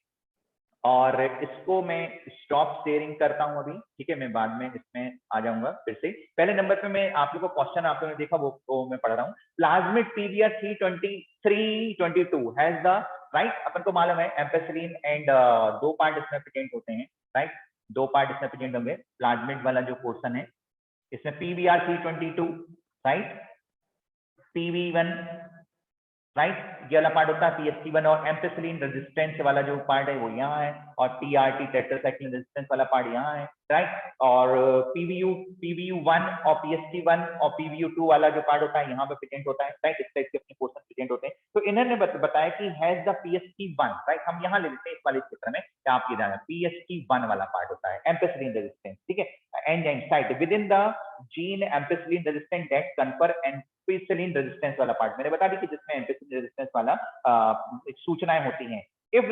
Speaker 1: और इसको मैं स्टॉप शेयरिंग करता हूं अभी, ठीक है? मैं बाद में इसमें आ जाऊंगा फिर से। पहले नंबर पे मैं आप लोगों को क्वेश्चन आप लोगों ने देखा वो मैं पढ़ रहा हूँ। Plasmid PVR 322 has the, right? अपन को मालूम है एम्पेसिलिन एंड 2 पार्ट इसमें प्रेजेंट होते हैं, राइट? 2 पार्ट इसमें प्रेजेंट होंगे। प्लाज्मिड वाला जो पोर्शन है इसमें पीवीआर 322, राइट? पीवी1, राइट? ये वाला पार्ट होता है पीएसटी1। और एम्पेसिलिन रेजिस्टेंस वाला जो पार्ट है वो यहाँ है, और टीआरटी टेट्रासाइक्लिन रेजिस्टेंस वाला पार्ट यहाँ है, राइट? और पीवीयू1 और पीएसटी1 और पीवीयू2 वाला जो पार्ट होता है यहाँ पे प्रेजेंट होता है, राइट? इस टाइप के अपने पोर्शन प्रेजेंट होते हैं। तो इन्होंने बताया कि हैज द पीएसटी1, राइट? हम यहाँ ले लेते हैं इस वाले चित्र में, क्या आप ये जाना, पीएसटी1 वाला पार्ट होता है एम्पेसिलिन रेजिस्टेंस, ठीक है? Enzyme site with in the gene ampicillin resistant that confer ampicillin resistance वाला पार्ट मैंने बता दी कि जिसमें एम्पेसिलिन रेजिस्टेंस वाला सूचनाएं होती हैं। if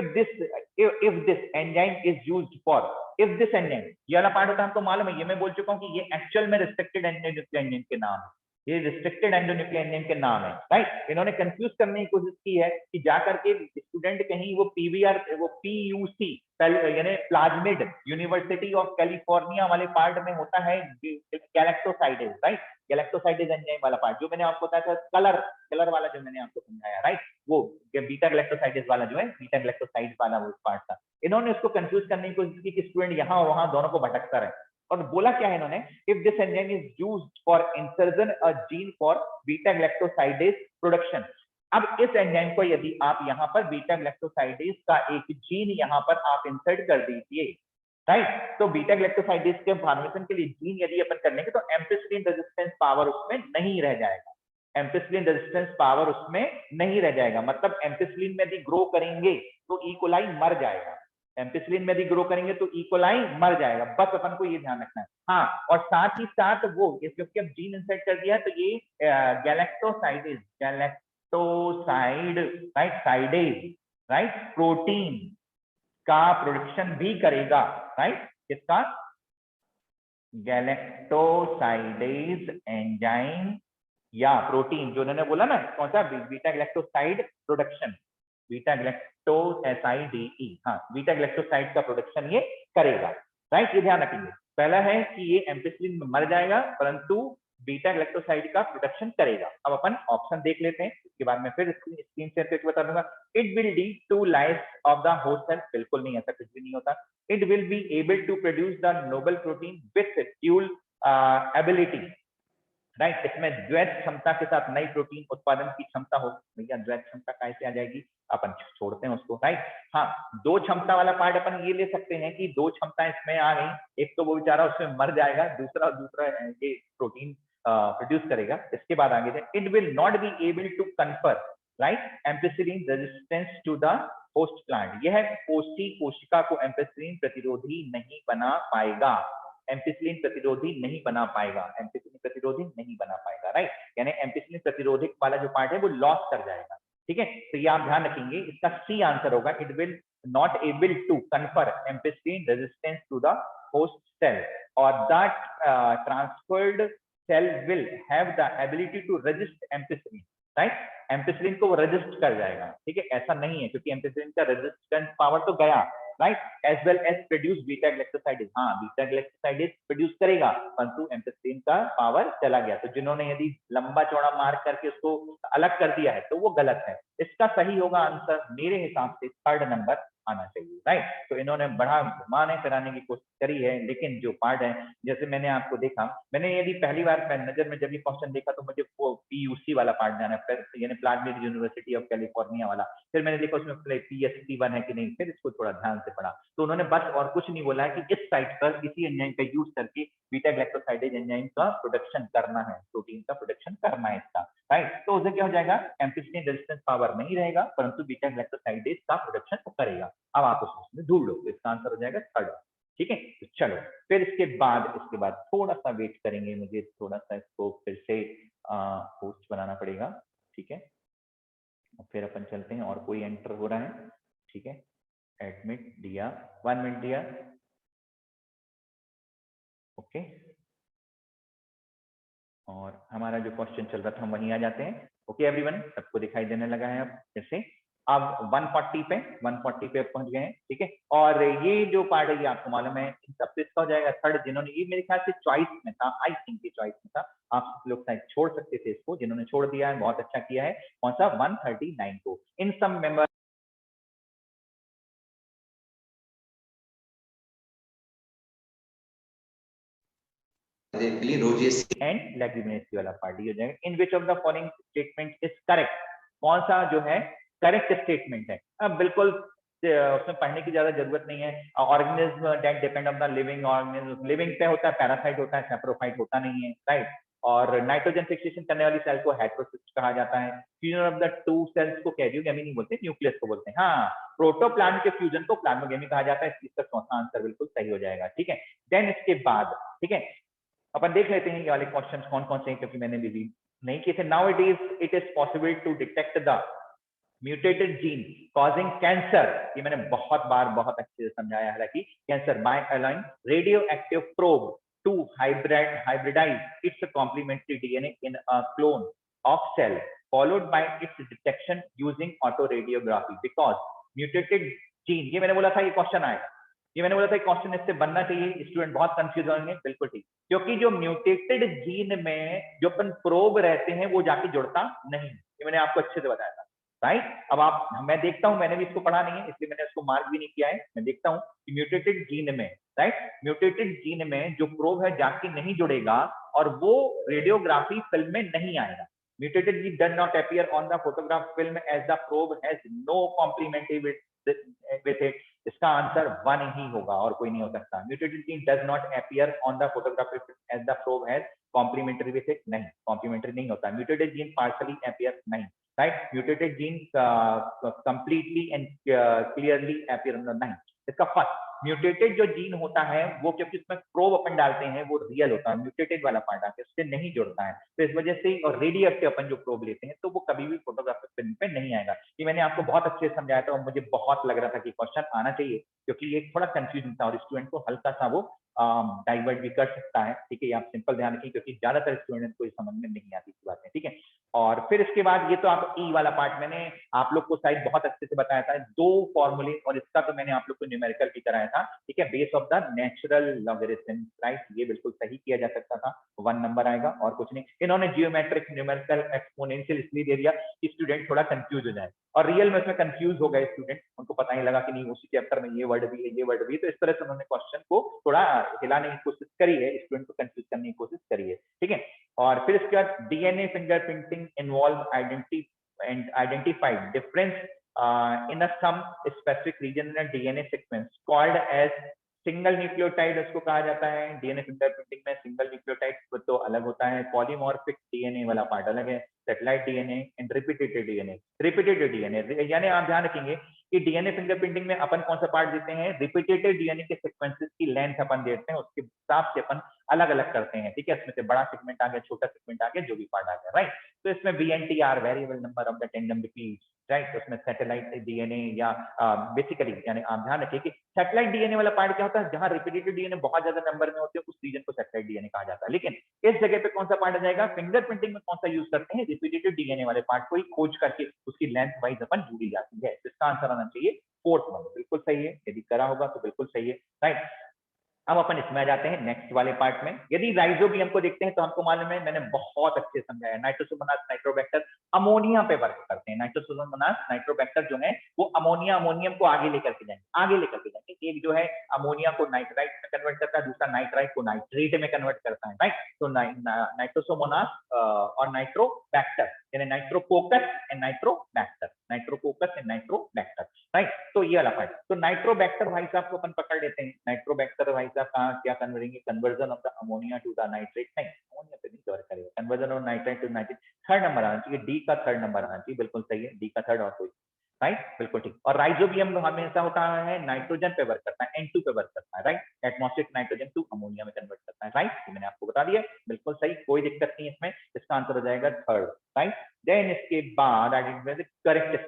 Speaker 1: this enzyme is used for, if this enzyme, ये वाला पार्ट होता है, हमको मालूम है, ये मैं बोल चुका हूँ कि ये एक्चुअल में रिस्ट्रिक्टेड एंडोन्यूक्लियर एंजाइम के नाम है, ये रिस्ट्रिक्टेड एंडोन्यूक्लियर एंजाइम के नाम है, राइट? इन्होंने कंफ्यूज करने की कोशिश की है कि जाकर के स्टूडेंट कहीं वो पीवीआर, वो पीयूसी यानी प्लाज्मिड यूनिवर्सिटी ऑफ कैलिफोर्निया वाले पार्ट में होता है गैलेक्टोसाइडेज, राइट? गैलेक्टोसाइडेज एंजाइम वाला पार्ट जो मैंने आपको बताया था, कलर वाला जो मैंने आपको समझाया, राइट? वो बीटा गैलेक्टोसाइडेज वाला जो है, बीटा गैलेक्टोसाइड वाला वो पार्ट था। इन्होंने उसको कंफ्यूज करने की कोशिश की कि स्टूडेंट यहाँ और वहां दोनों को भटकता रहे, और बोला क्या है इन्होंने, if this enzyme is used for insertion a gene for beta galactosidase production. अब इस एंजाइम को यदि आप यहाँ पर बीटा गैलेक्टोसाइडेज का एक जीन यहाँ पर आप इंसर्ट कर दीजिए, राइट? तो बीटा गैलेक्टोसाइडेज के फॉर्मेशन के लिए जीन यदि अपन कर लेंगे तो एम्पेसिलिन रेजिस्टेंस पावर उसमें नहीं रह जाएगा, एम्पेसिलिन रेजिस्टेंस पावर उसमें नहीं रह जाएगा। मतलब एम्पेसिलिन में यदि ग्रो करेंगे तो इकोलाई मर जाएगा, एम्पेसिलिन में यदि ग्रो करेंगे तो इकोलाई मर जाएगा, बस अपन को ये ध्यान रखना है। हाँ, और साथ ही साथ वो क्योंकि अब जीन इंसर्ट कर दिया है तो ये गैलेक्टोसाइडेज, राइट, साइडेज, राइट, प्रोटीन का प्रोडक्शन भी करेगा, राइट? किसका? गैलेक्टोसाइडेज एंजाइम या प्रोटीन, जो उन्होंने बोला ना, कौन सा? बीटा गैलेक्टोसाइड प्रोडक्शन, बीटा गैलेक्टोसाइडीई, हाँ, बीटा गैलेक्टोसाइड का प्रोडक्शन ये करेगा, राइट? ये ध्यान रखेंगे। पहला है कि ये एम्पेसिलिन में मर जाएगा परंतु बीटा गैलेक्टोसाइड का प्रोडक्शन करेगा। अब अपन ऑप्शन देख लेते हैं, इसके बाद मैं फिर स्क्रीन शेयर करके बता दूंगा। It will lead to life of the host cell, बिल्कुल नहीं, ऐसा कुछ भी नहीं होता। It will be able to produce the noble protein with dual ability, right. इसमें द्वैत क्षमता के साथ नई प्रोटीन उत्पादन की क्षमता हो। भैया द्वैत क्षमता कैसे आ जाएगी, अपन छोड़ते हैं उसको, राइट। हाँ, दो क्षमता वाला पार्ट अपन ये ले सकते हैं कि दो क्षमता इसमें आ गई, एक तो वो बेचारा उसमें मर जाएगा, दूसरा ये प्रोटीन प्रोड्यूस करेगा। इसके बाद आगे जाए, it will not be able to confer, right, ampicillin resistance to the host plant. यह कोष्ठी कोशिका को एम्पिसिलिन प्रतिरोधी नहीं बना पाएगा, एम्पिसिलिन प्रतिरोधी नहीं बना पाएगा, एम्पिसिलिन प्रतिरोधी नहीं बना पाएगा, राइट। यानी एम्पिसिलिन प्रतिरोधक वाला जो पार्ट है वो लॉस कर जाएगा, ठीक है। तो ये आप ध्यान रखेंगे, इसका सी आंसर होगा, it will not able to confer ampicillin resistance to the host cell, और that transferred cell will have the ability to resist ampicillin, right. Ampicillin को वो रेजिस्ट कर जाएगा, ठीक है। ऐसा नहीं है, क्योंकि एम्पिसिलिन का रेजिस्टेंस पावर तो गया, right, as well as produce beta glycosidase. हाँ, बीटा ग्लाइकोसाइडेज प्रोड्यूस करेगा, परंतु एम्पिसिलिन का पावर चला गया। तो जिन्होंने यदि लंबा चौड़ा मार्क करके उसको अलग कर दिया है तो वो गलत है। इसका सही होगा आंसर मेरे हिसाब से थर्ड नंबर आना चाहिए, राइट। तो इन्होंने बड़ा घुमाने फिराने की कोशिश करी है, लेकिन जो पार्ट है, जैसे मैंने आपको देखा, मैंने यदि पहली बार नजर में जब ये क्वेश्चन देखा तो मुझे वो पीयूसी वाला पार्ट जाना है, यानी प्लांट यूनिवर्सिटी ऑफ कैलिफोर्निया वाला। फिर मैंने देखा उसमें PST1 है कि नहीं, फिर इसको थोड़ा ध्यान से पढ़ा तो उन्होंने बस और कुछ नहीं बोला है कि इस साइट पर इसी एंजाइम का यूज करके बीटा ग्लाइकोसाइडेज एंजाइम का प्रोडक्शन करना है, प्रोटीन का प्रोडक्शन करना है इसका, राइट। तो उसे क्या हो जाएगा, एम्पिसिलिन रेजिस्टेंस पावर नहीं रहेगा, परंतु बीटा ग्लाइकोसाइडेज का प्रोडक्शन करेगा। अब आप उसमें ढूंढ लो, इसका आंसर हो जाएगा थर्ड, ठीक है। तो चलो फिर इसके बाद थोड़ा सा वेट करेंगे, मुझे थोड़ा सा इसको फिर से होस्ट बनाना पड़ेगा, ठीक है। फिर अपन चलते हैं, और कोई एंटर हो रहा है, ठीक है। एडमिट दिया, 1 मिनट दिया, ओके। और हमारा जो क्वेश्चन चल रहा था हम वहीं आ जाते हैं, ओके एवरीवन, सबको दिखाई देने लगा है अब जैसे। अब 140 पे पहुंच गए हैं, ठीक है। और ये जो पार्ट है ये आपको मालूम है, इन सबसे इसका हो जाएगा थर्ड। जिन्होंने, ये मेरे ख्याल से चॉइस में था, आई थिंक ये चॉइस में था, आप लोग शायद छोड़ सकते थे इसको, जिन्होंने छोड़ दिया है बहुत अच्छा किया है। कौन सा, 139 को। In some member and leguminosae वाला पार्ट हो जाएगा। In which of the following statement is correct, कौन सा जो है करेक्ट स्टेटमेंट है। अब बिल्कुल उसमें पढ़ने की ज्यादा जरूरत नहीं है। Organism that depend on the living organism, living पे होता है, पैरासाइट होता है, सैप्रोफाइट होता नहीं है, राइट। और नाइट्रोजन फिक्सेशन करने वाली सेल को हेटेरोसिस्ट कहा जाता है। Fusion of the two cells को कैरियोगेमी नहीं बोलते, न्यूक्लियस को बोलते हैं। हाँ, प्रोटोप्लाज्म के फ्यूजन को प्लाज्मोगेमी कहा जाता है। इसका चौथा आंसर बिल्कुल सही हो जाएगा, ठीक है। देन इसके बाद, ठीक है, अपन देख लेते हैं ये वाले क्वेश्चंस कौन कौन से हैं, क्योंकि मैंने भी नहीं किए थे। Now it is possible to detect the mutated gene causing cancer, ये मैंने बहुत बार बहुत अच्छे से समझाया है हालांकि, cancer by aligning radio active probe to hybridize its complementary DNA in a clone of cell, followed by its detection using autoradiography because mutated gene, ये मैंने बोला था ये क्वेश्चन आएगा, ये मैंने बोला था क्वेश्चन इससे बनना चाहिए, स्टूडेंट बहुत कंफ्यूज होंगे, बिल्कुल ठीक, क्योंकि जो म्यूटेटेड जीन में जो अपन प्रोब रहते हैं वो जाके जुड़ता नहीं, ये मैंने आपको अच्छे से बताया था, राइट। अब आप, मैं देखता हूं, मैंने भी इसको पढ़ा नहीं है इसलिए मैंने इसको मार्क भी नहीं किया है। मैं देखता हूं कि म्यूटेटेड जीन में, राइट, म्यूटेटेड जीन में जो प्रोब है जाके नहीं जुड़ेगा और वो रेडियोग्राफी फिल्म में नहीं आएगा। Mutated gene does not appear on the photograph film as the probe has no complementary with it. इसका आंसर 1 ही होगा और कोई नहीं हो सकता। Mutated gene does not appear on the photograph as the probe has complementary with it. नहीं, complementary नहीं होता। Mutated gene partially appear नहीं, right? Mutated gene completely and clearly appear नहीं। इसका फर्स्ट म्यूटेटेड जो जीन होता है वो, क्योंकि उसमें प्रोब अपन डालते हैं वो रियल होता है, म्यूटेटेड वाला पार्ट आके उससे नहीं जुड़ता है, तो इस वजह से, और रेडियो एक्टिव अपन जो प्रोब लेते हैं तो वो कभी भी फोटोग्राफिक फिल्म पे नहीं आएगा। ये मैंने आपको बहुत अच्छे से समझाया था और मुझे बहुत लग रहा था कि क्वेश्चन आना चाहिए, क्योंकि ये थोड़ा कंफ्यूजन था और स्टूडेंट को हल्का सा वो डाइवर्ट भी कर सकता है, ठीक है। आप सिंपल ध्यान रखिए, क्योंकि ज्यादातर स्टूडेंट को समझ में नहीं आती बातें, ठीक है। और फिर इसके बाद ये तो आप ई वाला पार्ट मैंने आप लोग को शायद बहुत अच्छे से बताया था, 2 फॉर्मूले, और इसका तो मैंने आप लोग को न्यूमेरिकल भी कराया था, ठीक है, base of the natural logarithm, right, ये बिल्कुल सही किया जा सकता था, 1 नंबर आएगा और कुछ नहीं। इन्होंने जियोमेट्रिक न्यूमेरिकल एक्सपोनेंशियल इसलिए दे दिया कि स्टूडेंट थोड़ा कंफ्यूज हो जाए, और रियल में उसमें कंफ्यूज हो गए स्टूडेंट, उनको पता ही लगा कि नहीं उसी चैप्टर में ये वर्ड भी है, ये वर्ड भी है, तो इस तरह से उन्होंने क्वेश्चन को थोड़ा हिलाने की कोशिश करी है, स्टूडेंट को कंफ्यूज करने की कोशिश करी है, ठीक है। और फिर इसके बाद DNA fingerprinting involve identified difference in a some specific region in a DNA sequence called as single nucleotide उसको कहा जाता है। डीएनए फिंगरप्रिंटिंग में सिंगल न्यूक्लियोटाइड तो अलग होता है, पॉलीमॉर्फिक डीएनए वाला पार्ट अलग है, satellite DNA and repeated DNA. Repeated DNA यानी आप ध्यान रखेंगे कि डीएनए फिंगरप्रिंटिंग में अपन कौन सा पार्ट देते हैं, रिपीटेड डीएनए के सीक्वेंसेस की लेंथ अपन देते हैं, उसके हिसाब से अपन अलग अलग करते हैं, ठीक है। इसमें से बड़ा सेगमेंट आ गया, छोटा सेगमेंट आ गया, जो भी पार्ट आ गया, राइट। तो इसमें VNTR variable number of the tandem repeats, right. उसमें सैटेलाइट डीएनए या बेसिकली यानी आप ध्यान रखिए कि सैटेलाइट डीएनए वाला पार्ट क्या होता है, जहां रिपीटेड डीएनए बहुत ज्यादा नंबर में होते हैं उस रीजन को सैटेलाइट डीएनए कहा जाता है। लेकिन इस जगह पे कौन सा पार्ट आ जाएगा, फिंगरप्रिंटिंग में कौन सा यूज करते हैं, रिपीटेड डीएनए वाले पार्ट को ही खोज करके उसकी लेंथ वाइज अपन जुड़ी जाती है। इसका आंसर आना चाहिए 4th वन, बिल्कुल सही है, यदि करा होगा तो बिल्कुल सही है, राइट। अब अपन इसमें आ जाते हैं नेक्स्ट वाले पार्ट में। यदि राइजोबियम को देखते हैं तो हमको मालूम है, मैंने बहुत अच्छे से समझाया, नाइट्रोसोमोनास नाइट्रोबैक्टर अमोनिया पे वर्क करते हैं। नाइट्रोसोमोनास नाइट्रोबैक्टर जो है वो अमोनियम को आगे लेकर के जाएंगे, एक जो है अमोनिया को नाइट्राइट में कन्वर्ट करता है, दूसरा नाइट्राइट को नाइट्रेट में कन्वर्ट करता है, राइट। तो नाइट्रोसोमोनास और नाइट्रोबैक्टर यानी नाइट्रोकोकस एंड नाइट्रोबैक्टर, राइट। तो ये वाला पार्ट, तो नाइट्रोबैक्टर भाई साहब को अपन पकड़ लेते हैं। नाइट्रोबैक्टर भाई साहब कहाँ क्या converting, conversion of the ammonia to the nitrate, नहीं अमोनिया पे नहीं कवर करेगा, conversion of nitrate to nitrate, 3rd number आना चाहिए, डी का 3rd नंबर आना चाहिए, बिल्कुल सही है, डी का 3rd और कोई, राइट, बिल्कुल ठीक। और राइजोबियम हमेशा होता है नाइट्रोजन पे वर्क करता है, N2 पे वर्क करता है, right, atmospheric nitrogen to ammonia में कन्वर्ट करता है, राइट, मैंने आपको बता दिया, बिल्कुल सही, कोई दिक्कत नहीं इसमें, इसका आंसर हो जाएगा 3rd, राइट। देन इसके बाद करेक्ट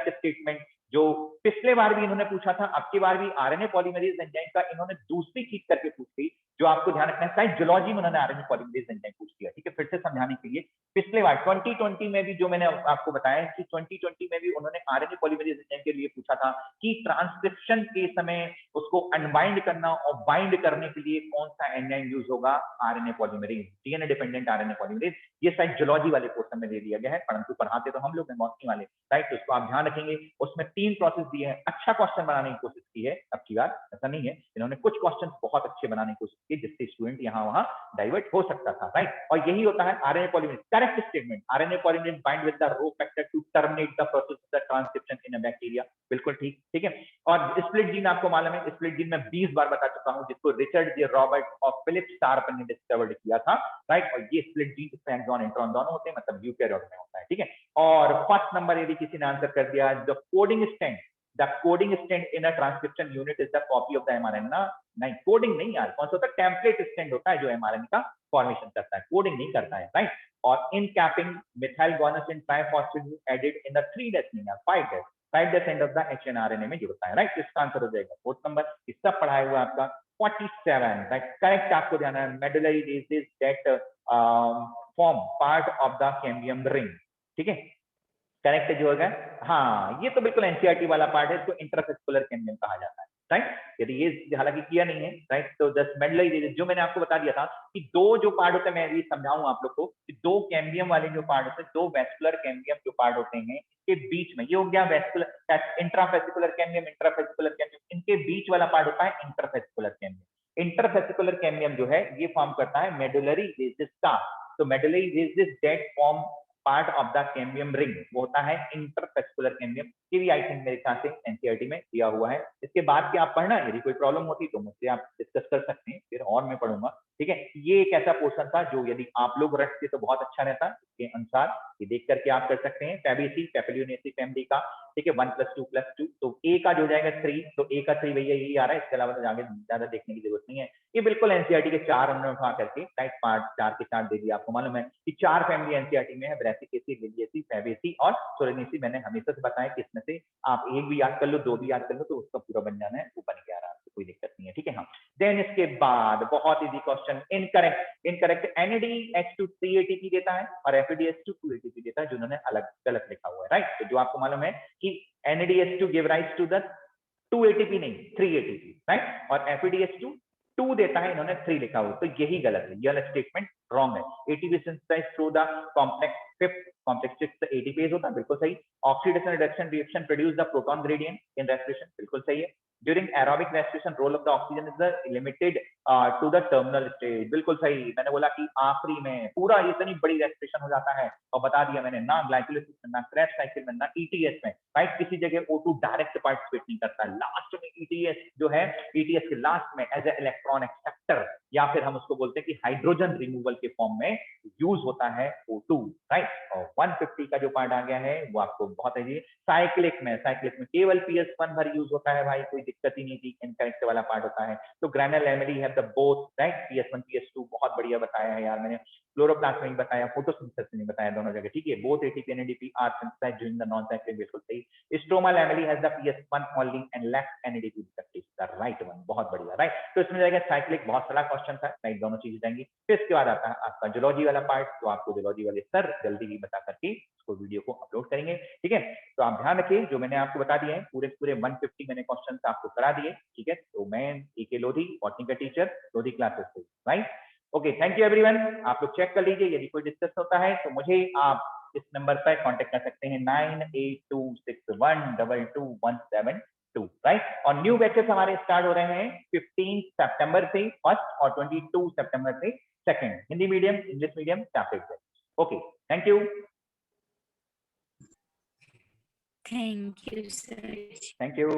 Speaker 1: स्टेटमेंट जो पिछले बार भी इन्होंने पूछा था, अब की बार भी आरएनए पॉलीमरेज एंजाइम का इन्होंने दूसरी चीज करके पूछी, जो आपको ध्यान रखना है, शायद जूलॉजी में उन्होंने आरएनए पॉलीमरेज एंजाइम पूछ दिया, ठीक है, फिर से समझाने के लिए। पिछले बार 2020 में भी जो मैंने आपको बताया कि 2020 में भी उन्होंने आरएनए पॉलीमरेज एंजाइम के लिए पूछा था कि ट्रांसक्रिप्शन के समय उसको अनबाइंड करना और बाइंड करने के लिए कौन सा एंजाइम यूज होगा, RNA polymerase, DNA dependent RNA polymerase. ये शायद जूलॉजी वाले पोर्शन में दे दिया गया है, परंतु पढ़ाते तो हम लोग हैं बॉटनी वाले, राइट। तो उसको आप ध्यान रखेंगे, उसमें 3 प्रोसेस दिए हैं, अच्छा क्वेश्चन बनाने की कोशिश की है, अब की बार ऐसा नहीं है, इन्होंने कुछ क्वेश्चन बहुत अच्छे बनाने की कोशिश की जिससे स्टूडेंट यहाँ वहां डाइवर्ट हो सकता था, राइट। और यही होता है RNA polymerase correct statement, RNA polymerase bind with the rho factor to terminate the process of the transcription in a bacteria, बिल्कुल ठीक, ठीक है। और स्प्लिट जीन आपको मालूम है, स्प्लिट जीन मैं 20 बार बता चुका हूं, जिसको रिचर्ड जे रॉबर्ट और फिलिप शार्प ने डिस्कवर्ड किया था, राइट। और ये स्प्लिट जीन इसमें एक्सॉन इंट्रॉन दोनों होते हैं, मतलब यूकैरियोट में होता है, ठीक है। और 1st नंबर यदि किसी ने आंसर कर दिया, the coding stand in a transcription unit is the copy of the mRNA, नहीं कोडिंग नहीं यार, कौन सा होता है, टेम्पलेट स्टैंड होता है जो एमआरएनए का फॉर्मेशन करता है, कोडिंग नहीं करता है, राइट। और in capping methyl guanosine triphosphate is added in the 5' end of the hnRNA में जुड़ता है, राइट। इसका आंसर हो जाएगा 4th नंबर, इस सब पढ़ाया हुआ आपका 47, राइट। करेक्ट आपको ध्यान है, medullary disease that form part of the cambium ring, ठीक है, करेक्ट जो होगा, हाँ ये तो बिल्कुल एनसीईआरटी वाला पार्ट है, इसको इंट्राफेस्कुलर कैम्बियम कहा जाता है, राइट। यदि ये हालांकि किया नहीं है, राइट, तो दस मेडुलरी डिजीज जो मैंने आपको बता दिया था कि 2 जो पार्ट होते हैं, मैं ये समझाऊं आप लोग को कि 2 कैम्बियम वाले जो पार्ट होते हैं, 2 वेस्कुलर कैम्बियम जो पार्ट होते हैं, के बीच में ये हो गया वेस्कुलर इंट्राफेसिकुलर कैम्बियम, इनके बीच वाला पार्ट होता है इंटरफेसिकुलर कैम्बियम। इंटरफेसिकुलर कैम्बियम जो है ये फॉर्म करता है मेडुलरी डिजीज का, तो medullary disease that form part of the cambium ring वो होता है इंटरफेस्कुलर कैम्बियम, ये भी आई थिंक मेरे ख्याल से एनसीईआरटी में दिया हुआ है। इसके बाद क्या आप पढ़ना, यदि कोई प्रॉब्लम होती तो मुझसे आप डिस्कस कर सकते हैं, फिर और मैं पढ़ूंगा, ठीक है। ये एक ऐसा पोर्शन था जो यदि आप लोग रखते तो बहुत अच्छा रहता, इसके अनुसार ये देख करके आप कर सकते हैं, फैबेसी पैपिलियोनेसी फैमिली का, ठीक है, 1 + 2 + 2, तो ए का जो हो जाएगा 3, तो ए का 3 भैया यही आ रहा है, इसके अलावा तो आगे ज्यादा देखने की जरूरत नहीं है। ये बिल्कुल एनसीईआरटी के 4 हमने उठा करके राइट पार्ट 4 के 4 दे दिया, आपको मालूम है कि 4 फैमिली एनसीईआरटी में है, ब्रैसिकेसी, लिलियेसी, फैबेसी और सोलेनेसी। मैंने हमेशा से बताया कि इसमें से आप एक भी याद कर लो, 2 भी याद कर लो, तो उसका पूरा बन जाना है, वो बन गया रहा, कोई दिक्कत नहीं है, ठीक है। हाँ, देन इसके बाद बहुत easy question, incorrect NADH2 3 ATP देता है और FADH2 2 ATP देता है, जिन्होंने अलग गलत लिखा हुआ है, राइट। तो जो आपको मालूम है कि NADH2 give rise to the 2 ATP नहीं 3 ATP, राइट, और FADH2 2 देता है, इन्होंने 3 लिखा हुआ, तो यही गलत है, यह स्टेटमेंट रॉन्ग है। ATP synthesized through the complex 5th complex 6th ATPase होता है, बिल्कुल सही। Oxidation reduction reaction produce the proton gradient in respiration, बिल्कुल सही है। During aerobic respiration role of the oxygen is the limited to the terminal stage, बिल्कुल सही। मैंने बोला कि आखिरी में पूरा इतनी बड़ी रेस्पिरेशन हो जाता है, और बता दिया मैंने, ना ग्लाइकोलाइसिस में, ना क्रेब्स साइकिल में, ना ETS में, राइट, किसी जगह O2 डायरेक्ट पार्टिसिपेट नहीं करता। लास्ट में ETS जो है, ETS के लास्ट में एज ए इलेक्ट्रॉन एक्सेप्टर, या फिर हम उसको बोलते हैं कि हाइड्रोजन रिमूवल के फॉर्म में यूज होता है O2, राइट। और 150 का जो पार्ट आ गया है वो आपको बहुत है, साइक्लिक में केवल PS1 भर यूज होता है भाई, कोई दिक्कत ही नहीं थी, इनकरेक्ट वाला पार्ट होता है। तो granular lamellae have the both, right, PS1 PS2 बहुत बढ़िया बताया है यार मैंने, क्लोरोप्लास्ट में बताया, फोटोसिंथेसिस में बताया, दोनों जगह, ठीक है। Both ATP and NADP are synthesized during the non cyclic, बिल्कुल सही। Stroma lamellae has the PS1 only and left NADP receptors, the right one, बहुत बढ़िया, राइट। तो इसमें जाएगा साइक्लिक, बहुत सारा क्वेश्चन था, राइट, दोनों चीजें जाएंगी। फिर इसके बाद आता है आपका जूलॉजी वाला पार्ट, तो आपको जूलॉजी वाले सर जल्दी ही बता करके उसको वीडियो को अपलोड करेंगे, ठीक है। तो आप ध्यान रखिए, जो मैंने आपको बता दिया है, पूरे 150 मैंने क्वेश्चन आपको करा दिए, ठीक है। तो मैं EK लोधी, बॉटनी का टीचर, लोधी क्लासेस से, right. Okay, thank you everyone. आप लोग चेक कर लीजिए, यदि कोई डिस्कस होता है तो मुझे आप इस नंबर पर कांटेक्ट कर सकते हैं, 9826122172, राइट। और न्यू बैचेस हमारे स्टार्ट हो रहे हैं 15 सितंबर से फर्स्ट और 22 सितंबर से second, Hindi medium, English medium, chapter. Okay, thank you.
Speaker 2: Thank you, sir.
Speaker 1: Thank you.